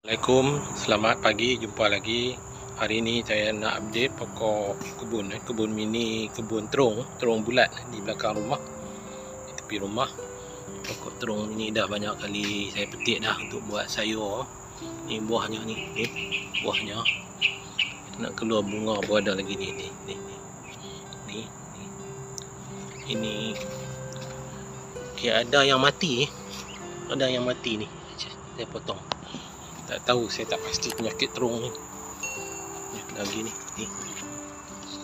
Assalamualaikum, selamat pagi, jumpa lagi. Hari ini saya nak update pokok kebun mini, kebun terung bulat di belakang rumah, di tepi rumah. Pokok terung ini dah banyak kali saya petik dah untuk buat sayur. Ni buahnya ni buahnya nak keluar bunga, buah ada lagi ni. Ini okey, ada yang mati ni. Saya potong. Tak tahu, saya tak pasti penyakit terung ni. Lagi ni.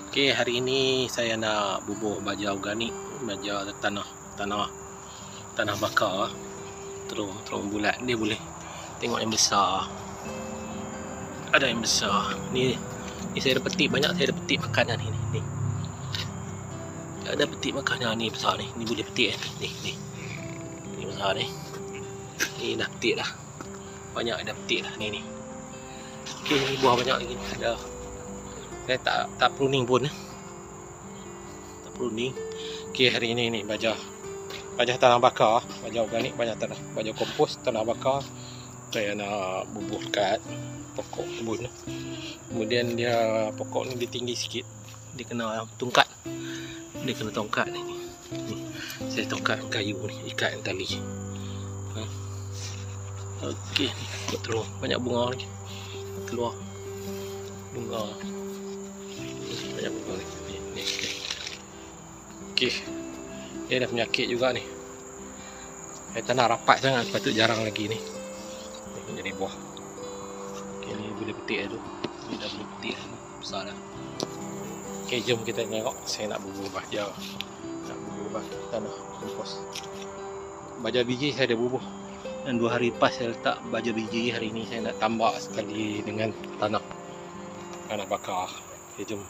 Okey, hari ini saya nak bubuh baja organik, baja tanah bakar terung bulat. Dia boleh tengok yang besar. Ada yang besar. Ni saya dah petik banyak, saya dah petik makanan ni. Ada petik makanan ni besar ni. Ni boleh petik ni. Ni besar ni. Ni dah petik dah. Banyak dah petik dah ni. Okey, ni buah banyak lagi ni. Ada. Saya tak pruning pun. Tak pruning. Okey, hari ini ni baja tanah bakar, baja organik, baja kompos tanah bakar. Saya nak bubuh kat pokok kebun. Kemudian pokok ni dia tinggi sikit. Dia kena tongkat. Dia kena tongkat ni. Saya tongkat kayu ni, ikat tali. Okey, terung banyak bunga lagi. Keluar bunga. Banyak bunga lagi. Ni. Okey. Dia ada penyakit juga ni. Tanah rapat sangat, patut jarang lagi ni. Ni jadi buah. Okey, ni boleh petik tu. Ni dah boleh petik dah. Besar dah. Okey, jom kita tengok. Saya nak bubuh baja. Nak bubuh tanah kompos. Baja biji saya dah bubuh. Dan 2 hari lepas saya letak baja biji. Hari ini saya nak tambah sekali dengan tanah bakar. Okay, jom.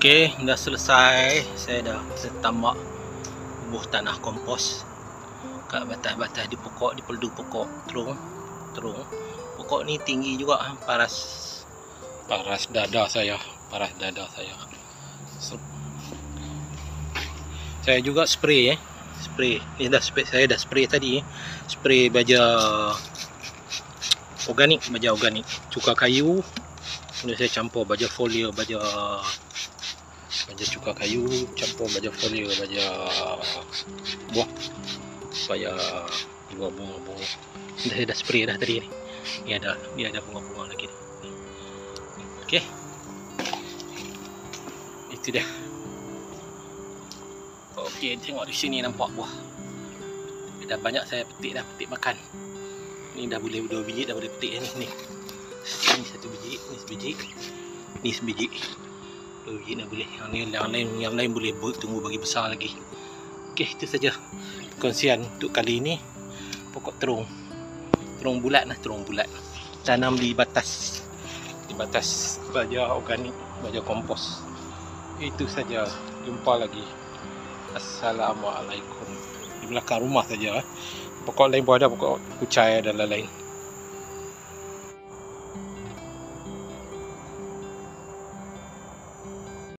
Okey, dah selesai. Saya dah tambah bubuh tanah kompos kat batas-batas di pokok, di peldu pokok terung. Pokok ni tinggi juga, paras dada saya. Saya juga spray. Ni saya dah spray tadi. Spray baja organik, cuka kayu. Kemudian saya campur baja foliar, baja cuka kayu, campur baja foliar, baja buah, supaya keluar bunga-bunga. Saya dah spray dah tadi ni. Dia ada bunga-bunga lagi ni. Okey, itu dia. Okey, tengok di sini nampak buah. Dah banyak saya petik makan. Ni dah boleh 2 biji dah boleh petik ni. Ni 1 biji, ni sebiji. Ni sebiji. 2 biji dah boleh. Yang lain boleh tunggu bagi besar lagi. Okey, itu saja perkongsian untuk kali ini. Pokok terung bulat. Tanam di batas baja organik, baja kompos. Itu saja. Jumpa lagi. Assalamualaikum. Di belakang rumah saja. Pokok lain pun ada, pokok kucai dan lain-lain.